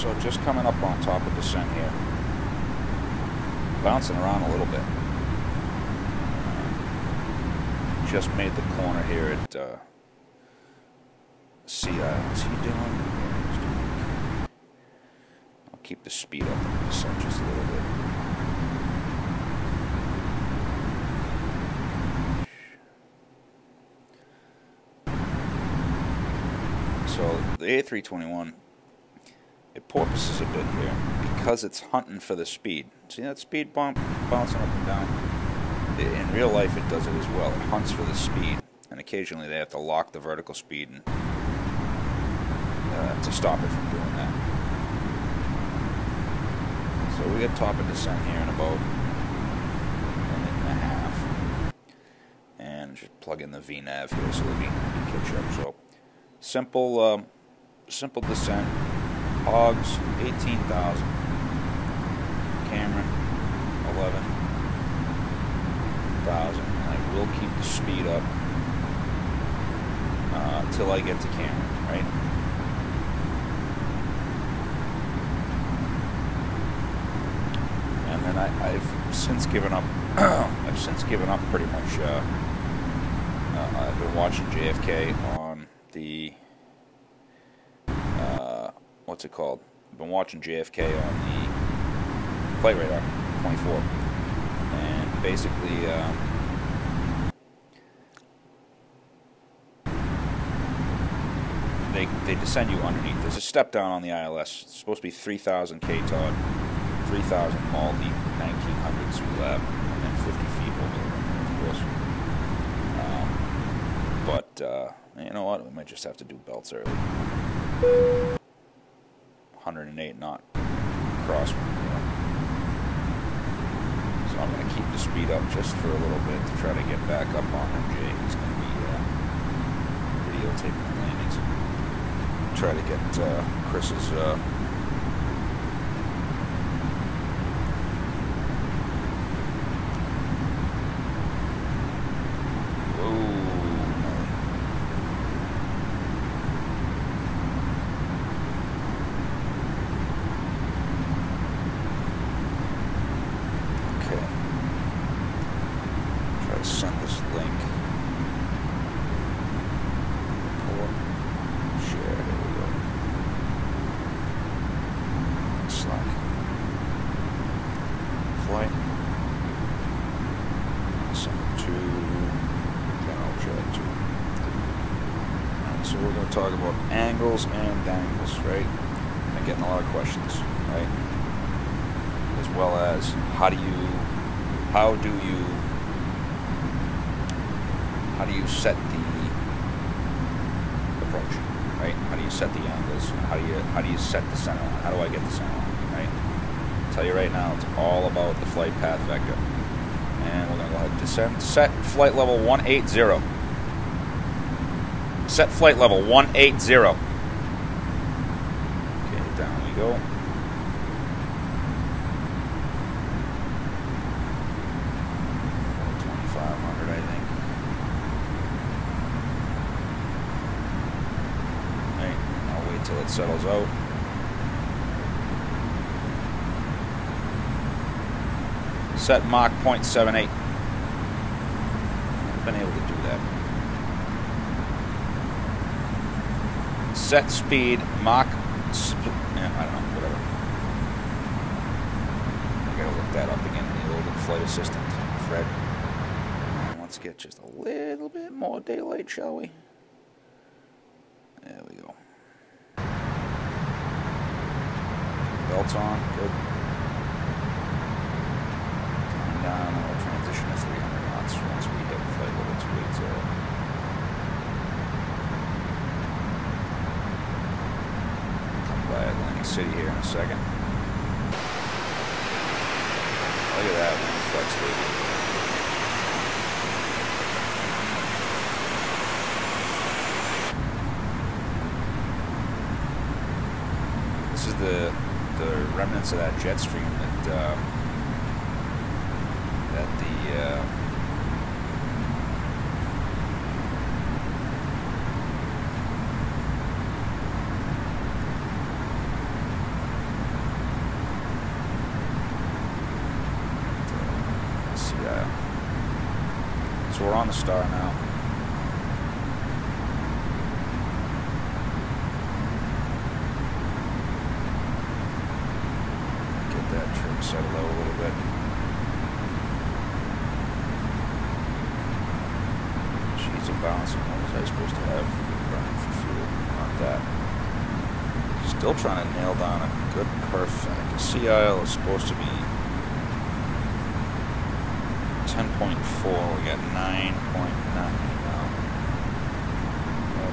So just coming up on top of descent here. Bouncing around a little bit. Just made the corner here at Sea Island. What's he doing? I'll keep the speed up on the descent just a little bit. So the A321, it porpoises a bit here because it's hunting for the speed. See that speed bump bouncing up and down? In real life it does it as well. It hunts for the speed, and occasionally they have to lock the vertical speed and, to stop it from doing that. So we get top of descent here in about a minute and a half. And just plug in the VNav here so that we can catch up. So simple descent. Hogs 18,000. Camera 11,000. And I will keep the speed up until I get to camera, right? And then I've since given up. I've since given up pretty much. I've been watching JFK on the what's it called? I've been watching JFK on the Flight Radar 24, and basically they descend you underneath. There's a step down on the ILS. It's supposed to be 3,000 KTOD, 3,000 MALDI, 1,900 ZULAB, and then 50 feet over the runway, of course. But you know what? We might just have to do belts early. 108 knot cross. So I'm going to keep the speed up just for a little bit to try to get back up on MJ. He's going to be videotaping the landings. Try to get Chris's send this link. Share, here we go. Slack. Flight. Send it to General Chat 2. Alright, so we're going to talk about angles and dangles, right? I'm getting a lot of questions, right? As well as how do you set the approach, right? How do you set the angles? How do you set the center line? How do I get the center line, right? I'll tell you right now, it's all about the flight path vector. And we're going to go ahead and descend. Set flight level 180. Set flight level 180. Okay, down we go. Until it settles out. Set Mach 0.78. I've been able to do that. Set speed Mach. I don't know, whatever. I gotta look that up again in the old flight assistant, Fred. And let's get just a little bit more daylight, shall we? There we go. Belts on, good. Coming down, we'll transition to 300 knots once we hit flight level 280. Come by Atlantic City here in a second. Look at that wing flex, baby. This is the remnants of that jet stream that the on the star now. Get that trim settled out a little bit. Sheets of balancing. What was I supposed to have burning for fuel? Not that. Still trying to nail down a good perfect. The CIL is supposed to be 10.4. We got 9.9 now.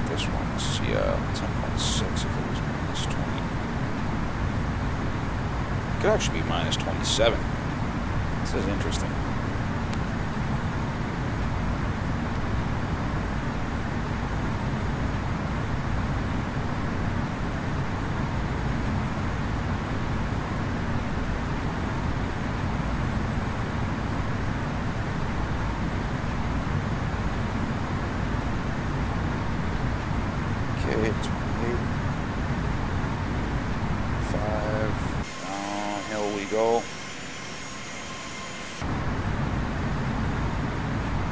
This one is CIL 10.6 if it was minus 20. It could actually be minus 27. This is interesting. Okay, 28, 5, downhill we go.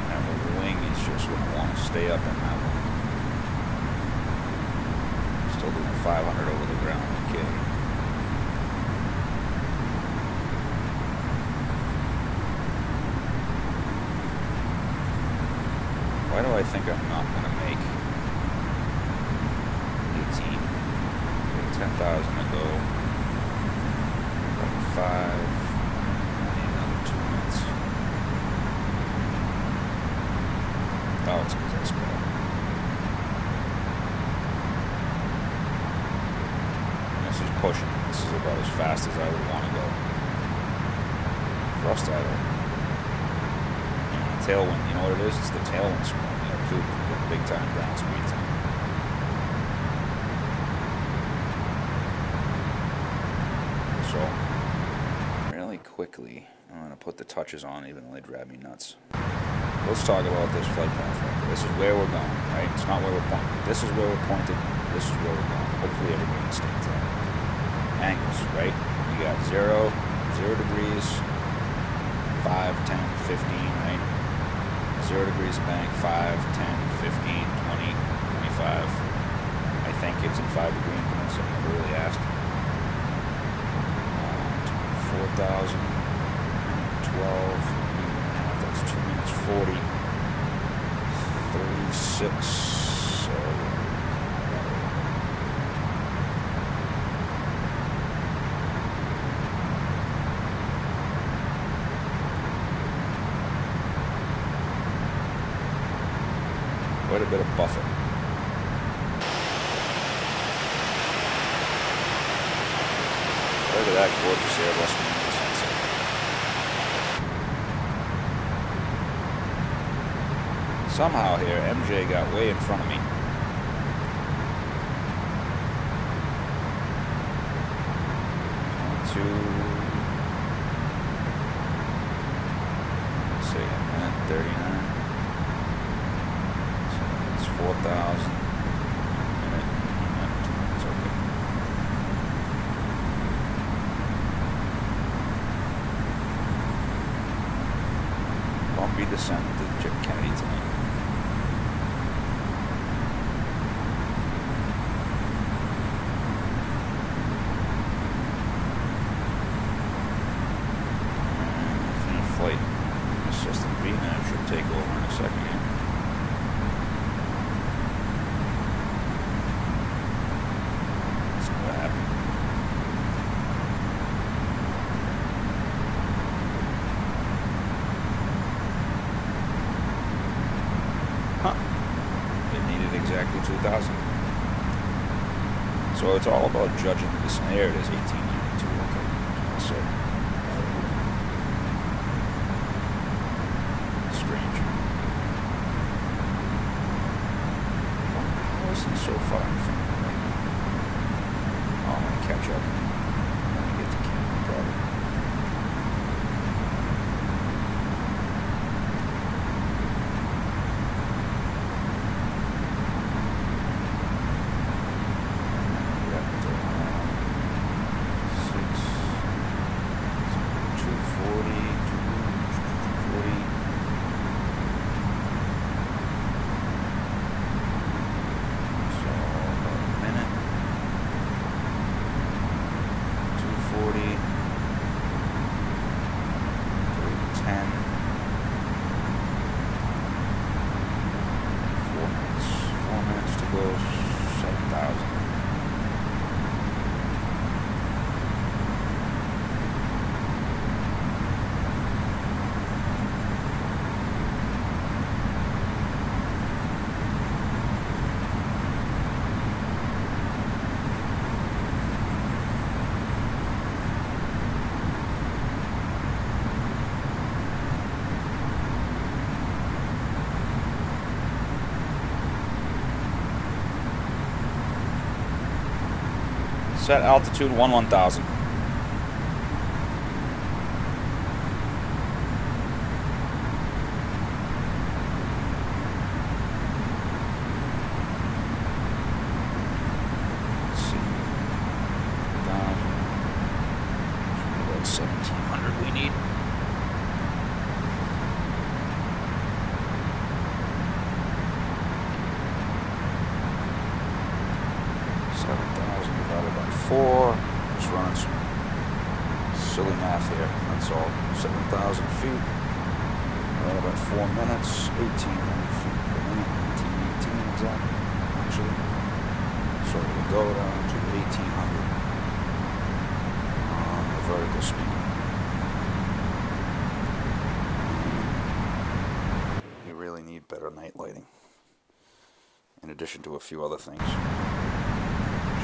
That wing is just going to want to stay up in that one. Still doing 500 over the ground, okay. Why do I think I'm not going to make 10,000 to go. 5. I need another 2 minutes. Oh, it's because I sped. This is pushing. This is about as fast as I would want to go. Thrust idle. And the tailwind. You know what it is? It's the tailwind screwing me up too, because we got big time ground speed time. So, really quickly, I'm going to put the touches on even though they drive me nuts. Let's talk about this flight path record. This is where we're going, right? It's not where we're pointed. This is where we're pointed. This is where we're going. Hopefully everybody understands that. Angles, right? You got 0, 0 degrees, 5, 10, 15, right? 0 degrees of bank, 5, 10, 15, 20, 25. I think it's in 5 degree increments. I never really asked. 4,000, 12, that's 2 minutes 40, 36, so quite a bit of buffet. Look at that gorgeous Airbus in the sunset. Somehow here, MJ got way in front of me. Say a minute 39. So it's 4,000. Bumpy descent to Kennedy tonight. And flight assistant VNav should take over in a second here. Let's see what happened. Exactly 2,000. So it's all about judging the descent. There it is, 1892. Okay. So strange. How is he so far in front of me right now? Oh, I'm gonna catch up when we get to camp, probably. 7,000. Set altitude 1,000. Let's see. 1,700 we need. Divided by 4. Just running some silly math here. That's all. 7,000 feet divided by 4 minutes. 1,800 feet per minute. 1818 exactly. Actually, so we go down to 1,800 on the vertical speed. And you really need better night lighting, in addition to a few other things.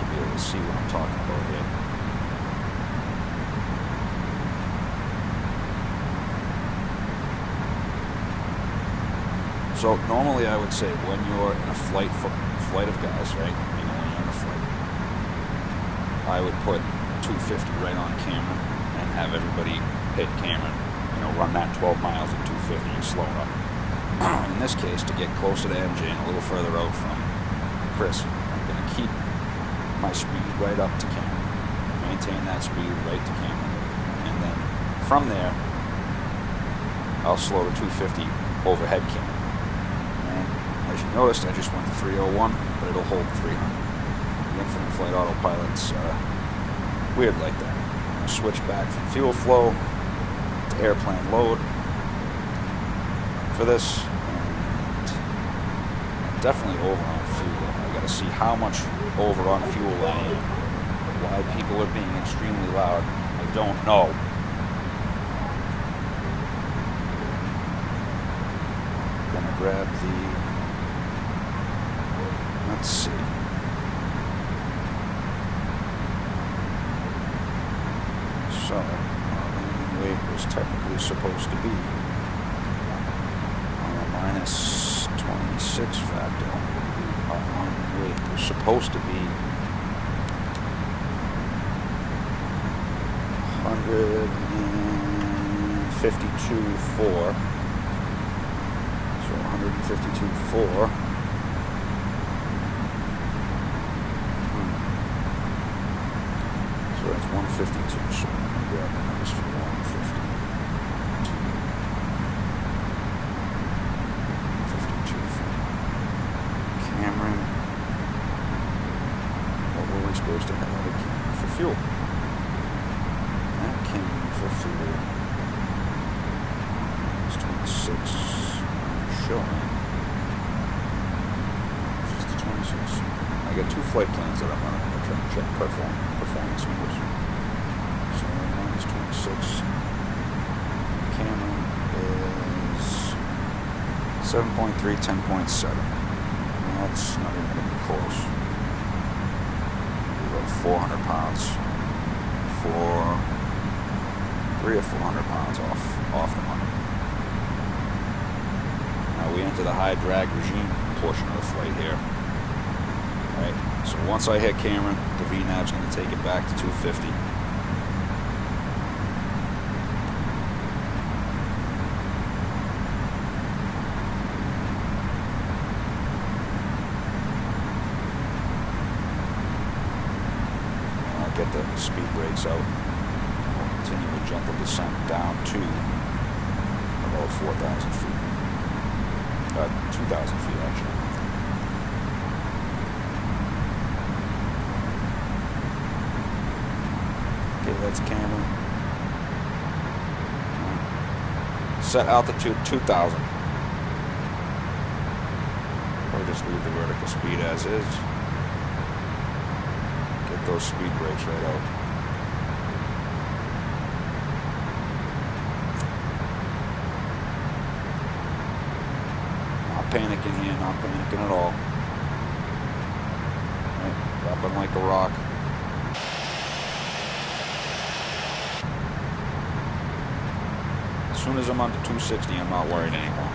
Be able to see what I'm talking about here. So normally I would say when you're in a flight of guys, right? You know, when you're in a flight, I would put 250 right on Cameron and have everybody hit Cameron. You know, run that 12 miles at 250 and slow up. In this case, to get closer to MJ and a little further out from Chris, I'm going to keep my speed right up to Cameron, maintain that speed right to Cameron, and then from there I'll slow to 250 overhead Cameron. And as you noticed, I just went to 301, but it'll hold 300. The infinite flight autopilot's weird like that. I'm going to switch back from fuel flow to airplane load for this, and I'm definitely over on fuel. I got to see how much over on fuel I am. Why people are being extremely loud, I don't know. Gonna grab the, let's see. So, our landing weight was technically supposed to be on a minus 26 factor. Our landing weight was supposed to be 152.4. So 152.4. So that's 152. So I'm going to grab the numbers for 152. 152 for Cameron. What were we supposed to have at Cameron for fuel? At Cameron for fuel is 26. Showing. Just the 26. I got two flight plans that I'm running. I'm trying to check performance numbers. So minus 26. Cameron is 7.3, 10.7. That's not even going to be close. About 400 pounds. 300 or 400 pounds off the money. Now we enter the high drag regime portion of the flight here. Right. So once I hit Cameron, the VNav's going to take it back to 250. Get the speed brakes out. We'll continue a gentle descent down to about 4,000 feet. 2,000 feet actually. Okay, that's Cameron. Set altitude 2,000. Or just leave the vertical speed as is. those speed brakes right out. Not panicking here, not panicking at all. Right, dropping like a rock. As soon as I'm under 260, I'm not worried anymore.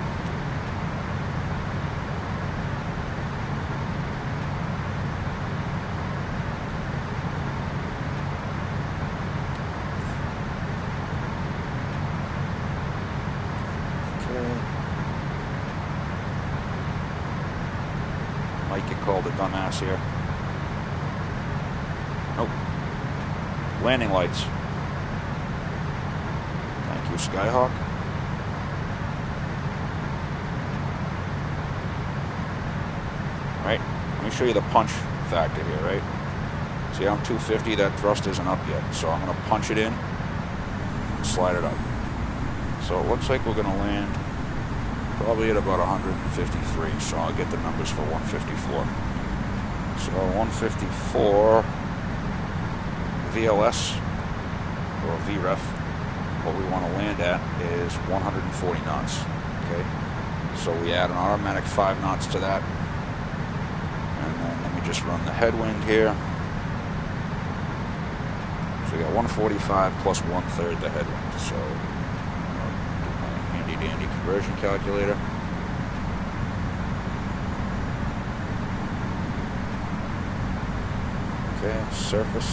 Might get called a dumbass here. Nope. Landing lights. Thank you, Skyhawk. Right, let me show you the punch factor here, right? See, I'm 250, that thrust isn't up yet, so I'm going to punch it in and slide it up. So it looks like we're going to land probably at about 153, so I'll get the numbers for 154. So 154 VLS or VREF, what we want to land at is 140 knots. Okay, so we add an automatic 5 knots to that, and then let me just run the headwind here. So we got 145 plus 1/3 the headwind. So handy conversion calculator. Okay, surface.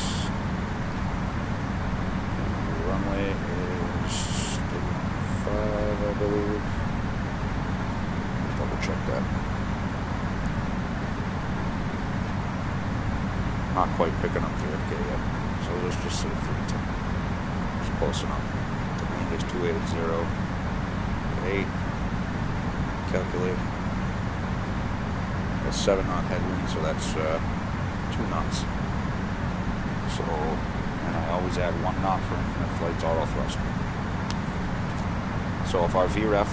The runway is 5, I believe. Double check that. Not quite picking up JFK yet, so let's just say 310. It's close enough. The wind is 280. 8, calculate. A 7 knot headwind, so that's 2 knots. So, and I always add 1 knot for infinite flight's auto thrust. So if our VREF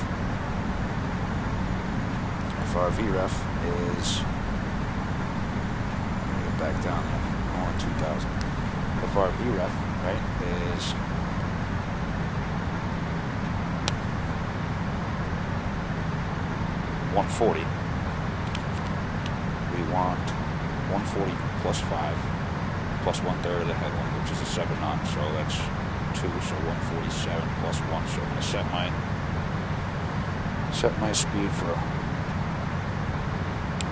is, let me get back down there, going 2,000. If our VREF, right, is 140. We want 140 plus 5 plus 1/3 of the headwind, which is a 7 knot. So that's 2. So 147 plus 1. So I'm going to set my speed for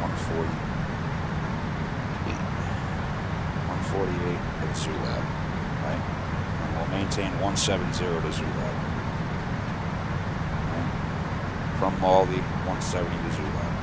148 at Zulab, right? And we'll maintain 170 to Zulab. From Maldi, 170 to Zulab.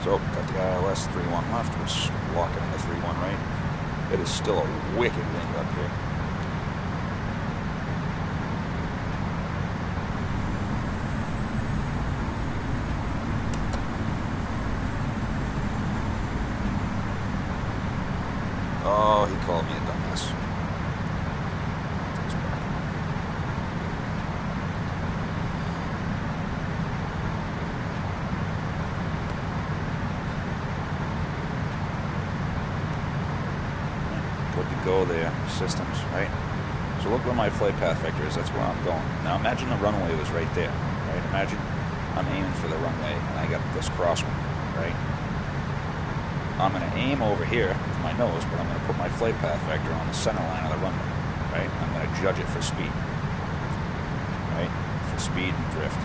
So, got the ILS 3-1 left, we're locking in the 3-1 right. It is still a wicked wind up here. Oh, he called me a dumbass. Good to go there, systems, right? So look where my flight path vector is, that's where I'm going. Now imagine the runway was right there, right? Imagine I'm aiming for the runway and I got this crosswind, right? I'm going to aim over here with my nose, but I'm going to put my flight path vector on the center line of the runway, right? I'm going to judge it for speed, right? For speed and drift.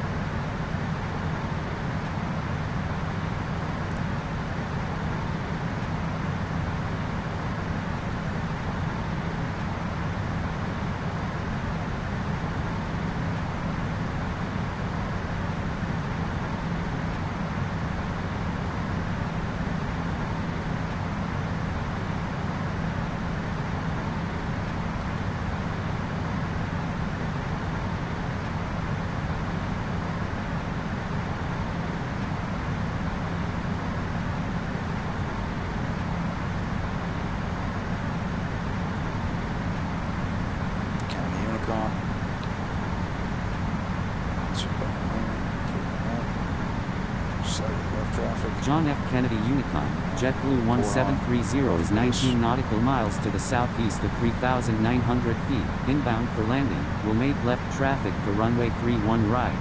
Slightly left traffic. John F. Kennedy Unicom, JetBlue 1730 is 19 nautical miles to the southeast of 3,900 feet, inbound for landing, will make left traffic for runway 31 right.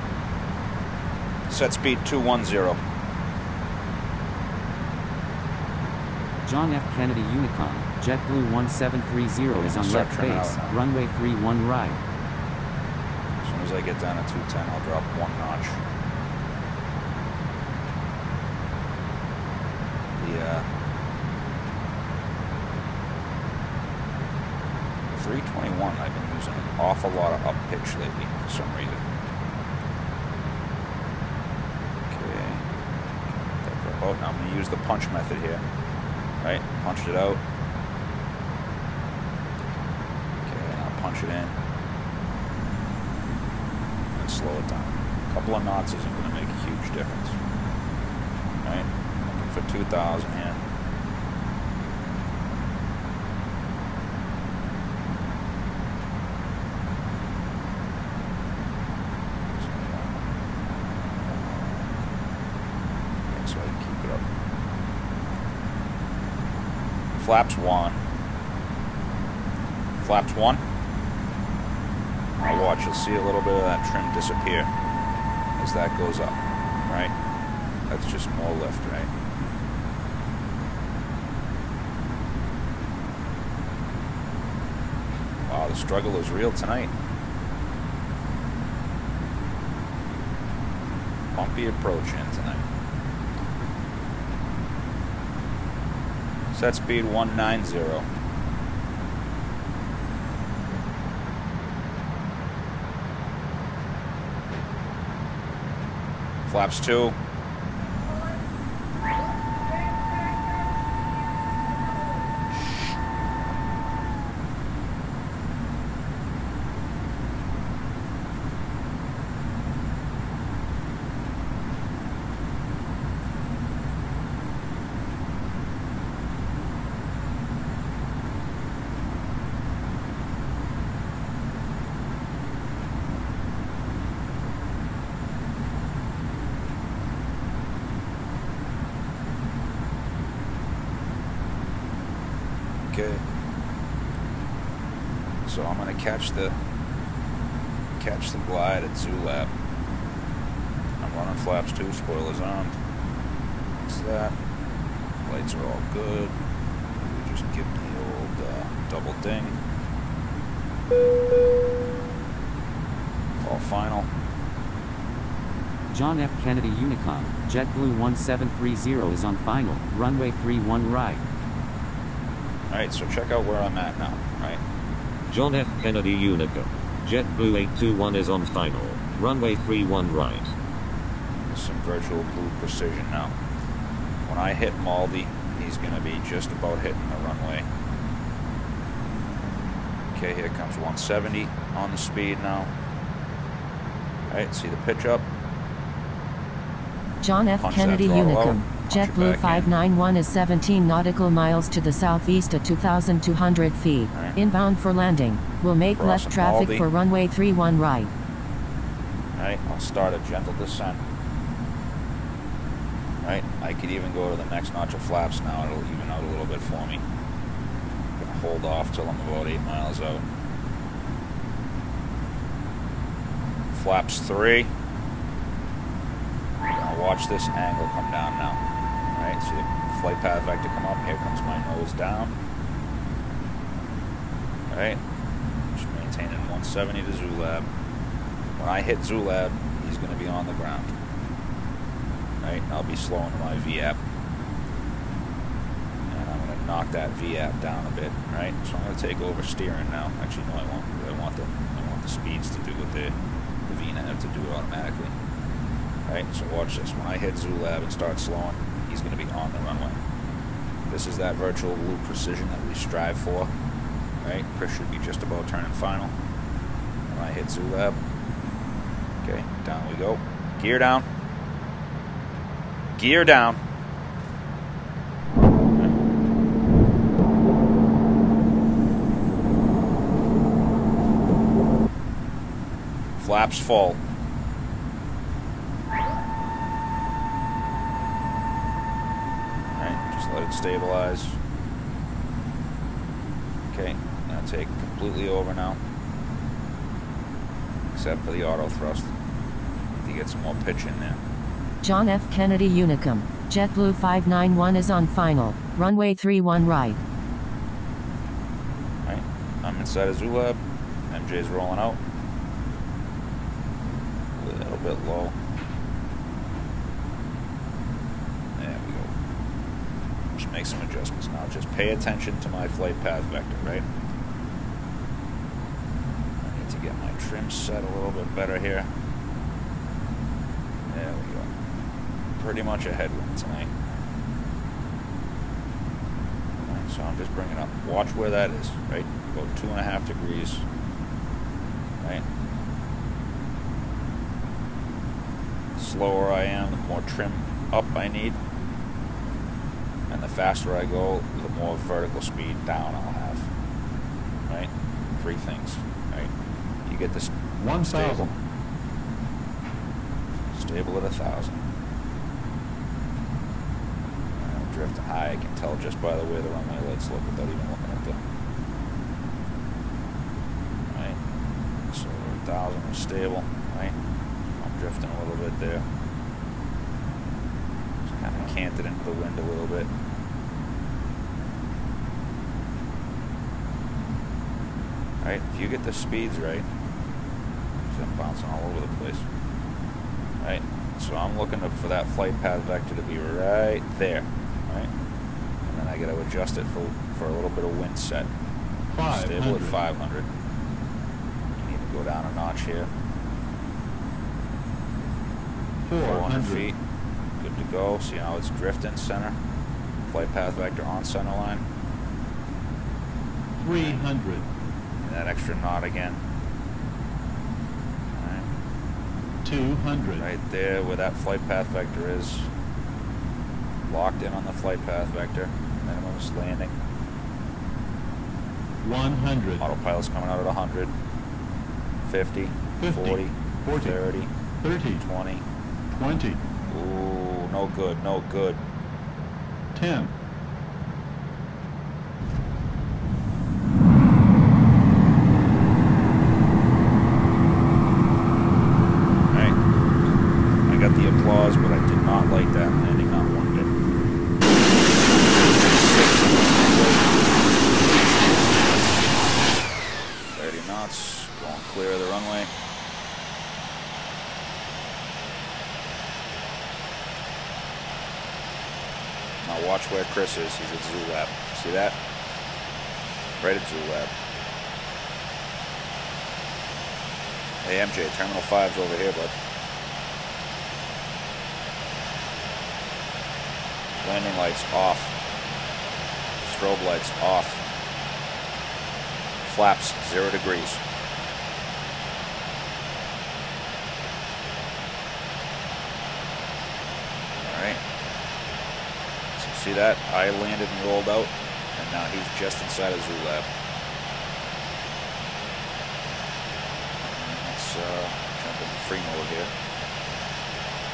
Set speed 210. John F. Kennedy Unicom, JetBlue 1730 is on Start left trimming base, out now. runway 31 right. As soon as I get down to 210, I'll drop one notch. The 321, I've been using an awful lot of up pitch lately for some reason. Okay. Oh, now I'm going to use the punch method here. Right, punched it out. Okay, now punch it in. And slow it down. A couple of knots isn't going to make a huge difference. Right, looking for 2,000 here. Okay, so I can keep it up. Flaps 1. Flaps 1. Now watch, you'll see a little bit of that trim disappear as that goes up, right? That's just more lift, right? Wow, the struggle is real tonight. Bumpy approach in tonight. Set speed 190. Flaps 2. Okay, so I'm going to catch the glide at Zulab. I'm running flaps 2, spoilers armed. That's that. Lights are all good. We just give the old double ding. Call final. John F. Kennedy Unicom, JetBlue 1730 is on final, runway 31 right. Alright, so check out where I'm at now, right? John F. Kennedy Unicom, JetBlue 821 is on final, runway 31 right. Some virtual blue precision now. When I hit Maldi, he's going to be just about hitting the runway. Okay, here comes 170 on the speed now. Alright, see the pitch up? John F. Punch Kennedy that throttle Unicom, out, punch it JetBlue back in. 591 is 17 nautical miles to the southeast at 2,200 feet. Right. Inbound for landing. Will make Crossing left traffic Maldi. for runway 31 right. Alright, I'll start a gentle descent. Right, I could even go to the next notch of flaps now. It'll even out a little bit for me. I'm gonna hold off till I'm about 8 miles out. Flaps 3. Now watch this angle come down now. Alright, see the flight path vector come up. Here comes my nose down. Alright, just maintaining 170 to Zulab. When I hit Zulab, he's going to be on the ground. Right, I'll be slowing my VAP. And I'm going to knock that VAP down a bit, right? So I'm going to take over steering now. Actually, no, I won't. I want the speeds to do what the VNAV to do automatically. Right, so watch this. When I hit Zulab and start slowing, he's going to be on the runway. This is that virtual blue precision that we strive for. Right, Chris should be just about turning final. When I hit Zulab, okay, down we go. Gear down. Gear down. Flaps full. Just let it stabilize. Okay, gonna take it completely over now. Except for the auto thrust. Need to get some more pitch in there. John F. Kennedy Unicum, JetBlue 591 is on final, runway 31 right. Alright, I'm inside of Zulab. MJ's rolling out. A little bit low. There we go. Just make some adjustments now. Just pay attention to my flight path vector, right? I need to get my trim set a little bit better here. There we go. Pretty much a headwind tonight. Right, so I'm just bringing up. Watch where that is, right? About 2.5 degrees. Right? The slower I am, the more trim up I need. And the faster I go, the more vertical speed down I'll have. Right? 3 things. Right? You get this 1,000. Stable at 1,000. Drifting high, I can tell just by the way the runway lights look without even looking at them. Right? So 1,000 is stable, right? I'm drifting a little bit there. Just kind of canted into the wind a little bit. Right? If you get the speeds right, so I'm bouncing all over the place. Right? So I'm looking for that flight path vector to be right there. Right? And then I got to adjust it for a little bit of wind set. Stable at 500. You need to go down a notch here. 400 feet. Good to go. See how it's drifting center. Flight path vector on center line. 300. And that extra knot again. Right. 200. Right there where that flight path vector is. Locked in on the flight path vector. Minimum is landing. 100. Autopilot's coming out at 100. 50, 40, 30, 30, 20. 20. Ooh, no good, no good. 10. Right. I got the applause, but I did not like that landing, not one bit. 30 knots, going clear of the runway. Now watch where Chris is. He's at Zulab. See that? Right at Zulab. Hey MJ, Terminal 5's over here, bud. Landing lights off. Strobe lights off. Flaps 0 degrees. Alright. So see that? I landed and rolled out, and now he's just inside of Zulab. Let's jump into free mode here.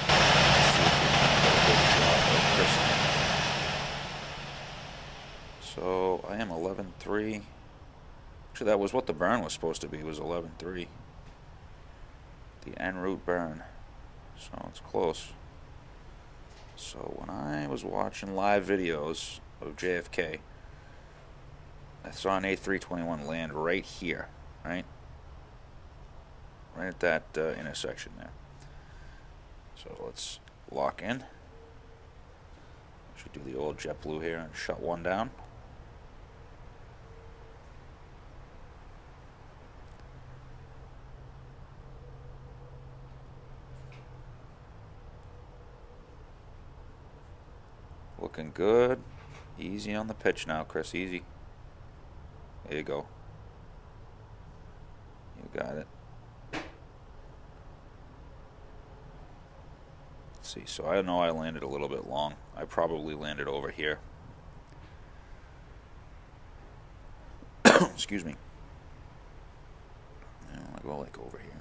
Let's see if we can get a good shot of Chris. So I am 11.3. Actually, that was what the burn was supposed to be, was 11.3. The en route burn. So it's close. So when I was watching live videos of JFK, I saw an A321 land right here, right? Right at that intersection there. So let's lock in. Should do the old JetBlue here and shut one down. Looking good. Easy on the pitch now, Chris. Easy. There you go. You got it. Let's see. So I know I landed a little bit long. I probably landed over here. Excuse me. I want to go like over here.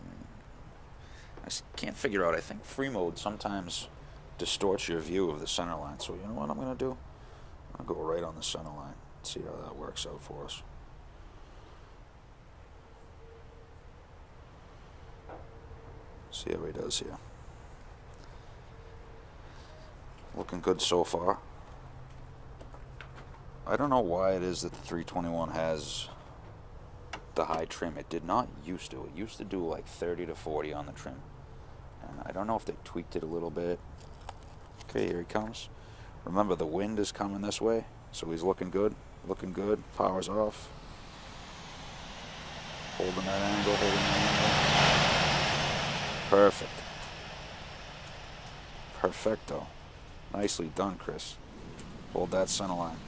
I can't figure out. I think free mode sometimes distorts your view of the center line. So you know what I'm going to do? I'll go right on the center line. See how that works out for us. See how he does here. Looking good so far. I don't know why it is that the 321 has the high trim. It did not used to. It used to do like 30 to 40 on the trim. And I don't know if they tweaked it a little bit. Okay, here he comes. Remember, the wind is coming this way, so he's looking good. Looking good. Power's off. Holding that angle, holding that angle. Perfect. Perfecto. Nicely done, Chris. Hold that center line.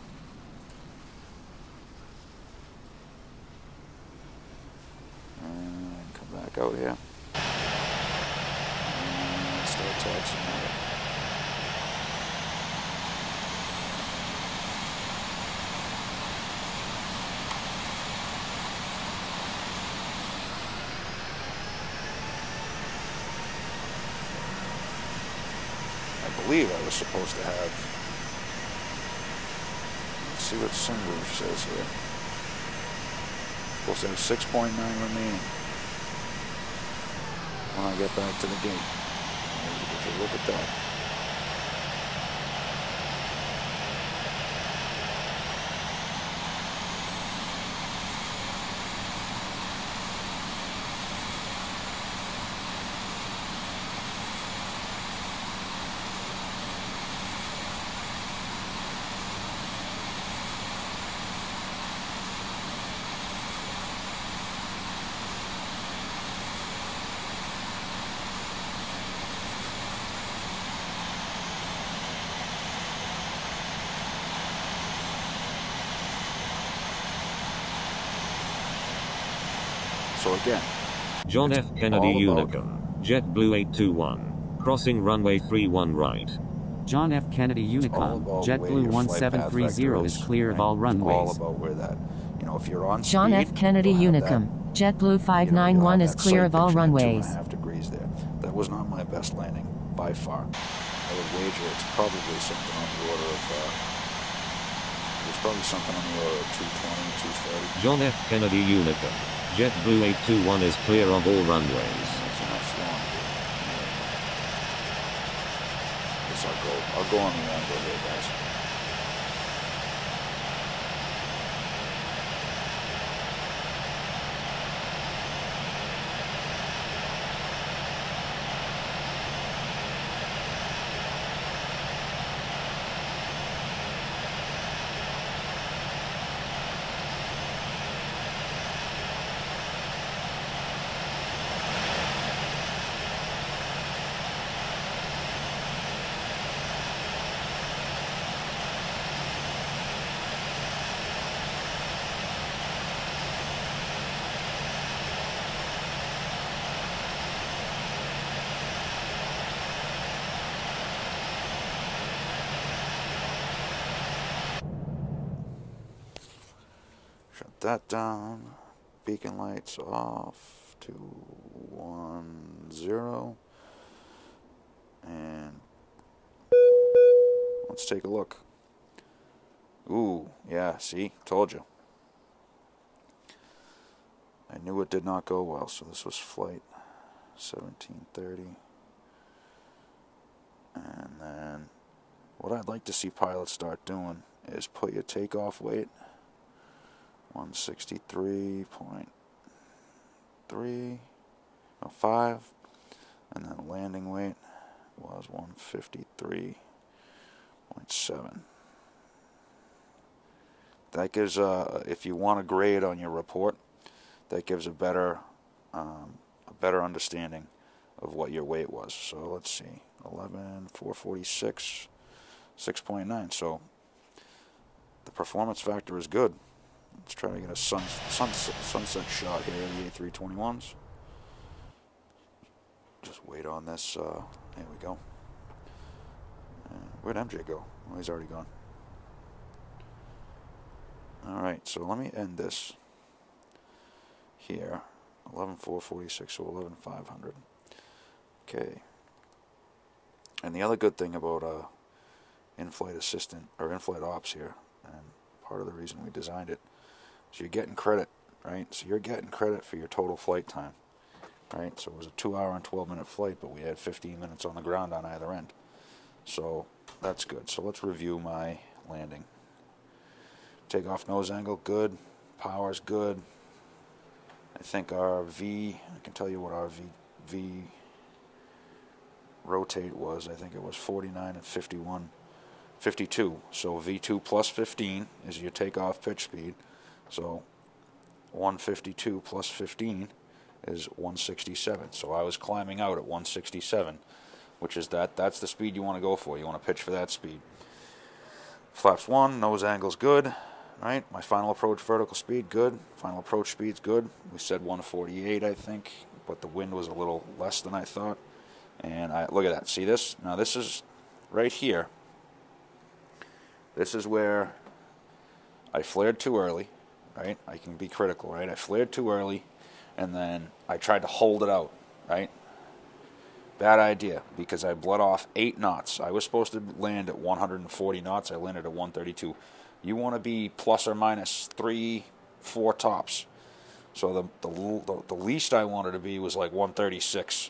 And come back out here. And start taxing out. I believe I was supposed to have, let's see what Sunroof says here. Supposed to have 6.9 remaining when I get back to the gate. Would you look at that? So again, John F. Kennedy all about Unicum, JetBlue 821, crossing runway 31 right. John F. Kennedy all Unicom, about where JetBlue your flight path 1730 vector is clear of all All runways. about where that, you know, if you're on John speed, F. Kennedy you'll have Unicum, JetBlue that, 591 you'll is have that clear side of all pitching at runways. 2.5 degrees there. That was not my best landing, by far. I would wager it's probably something on the order of, it's probably something on the order of 220, 230. John F. Kennedy Unicum, JetBlue 821 is clear of all runways. That's enough long. Guess I'll go on the angle here, guys. Shut that down. Beacon lights off to 10. And let's take a look. Ooh, yeah, see? Told you. I knew it did not go well, so this was flight 1730. And then what I'd like to see pilots start doing is put your takeoff weight 163.5, and then landing weight was 153.7. That gives, if you want a grade on your report, that gives a better understanding of what your weight was. So let's see, 11,446, 6.9. So the performance factor is good. Let's try to get a sunset shot here of the A321s. Just wait on this. Here we go. Where'd MJ go? Well, he's already gone. Alright, so let me end this here. 11,446, so 11,500. Okay. And the other good thing about in-flight assistant or in-flight ops here, and part of the reason we designed it is you're getting credit, right? So you're getting credit for your total flight time, right? So it was a 2-hour and 12-minute flight, but we had 15 minutes on the ground on either end. So that's good. So let's review my landing. Takeoff nose angle, good. Power's good. I think our V, I can tell you what our V rotate was. I think it was 49 and 52. So V2 plus 15 is your takeoff pitch speed. So 152 plus 15 is 167. So I was climbing out at 167, which is that's the speed you want to go for. You want to pitch for that speed. Flaps 1, nose angle's good. Right, my final approach vertical speed, good. Final approach speed's good. We said 148, I think, but the wind was a little less than I thought. And look at that. See this? Now this is right here. This is where I flared too early, right? I can be critical, right? I flared too early, and then I tried to hold it out, right? Bad idea, because I bled off 8 knots. I was supposed to land at 140 knots. I landed at 132. You want to be plus or minus 3, 4 tops. So the least I wanted to be was like 136.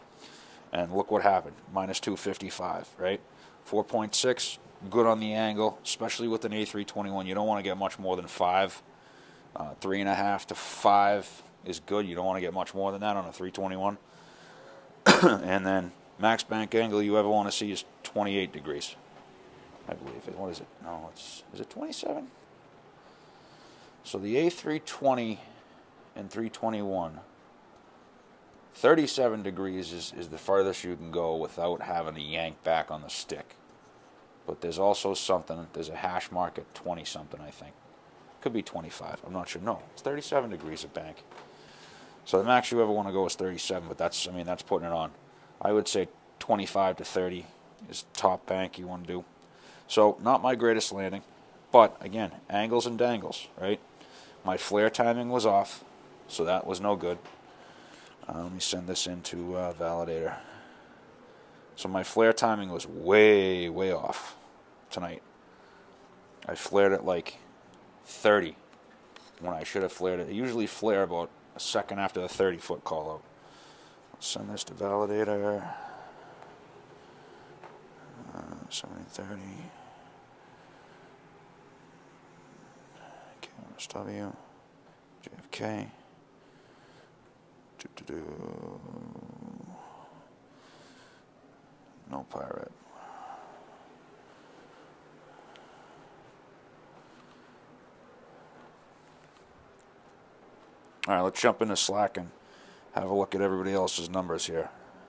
And look what happened. Minus 255, right? 4.6, good on the angle, especially with an A321. You don't want to get much more than 5. 3.5 to 5 is good. You don't want to get much more than that on a 321. And then max bank angle you ever want to see is 28 degrees. I believe it. What is it? No, is it 27? So the A320 and 321, 37 degrees is the farthest you can go without having to yank back on the stick. But there's also something, there's a hash mark at 20-something, I think. Could be 25, I'm not sure. No, it's 37 degrees of bank. So the max you ever want to go is 37, but that's putting it on. I would say 25 to 30 is top bank you want to do. So, not my greatest landing, but again, angles and dangles, right? My flare timing was off, so that was no good. Let me send this into Validator. So my flare timing was way, way off tonight. I flared at like 30 when I should have flared it. I usually flare about a second after the 30-foot call out. Send this to Validator. 7030. KMSW. JFK. No pirate. Alright, let's jump into Slack and have a look at everybody else's numbers here.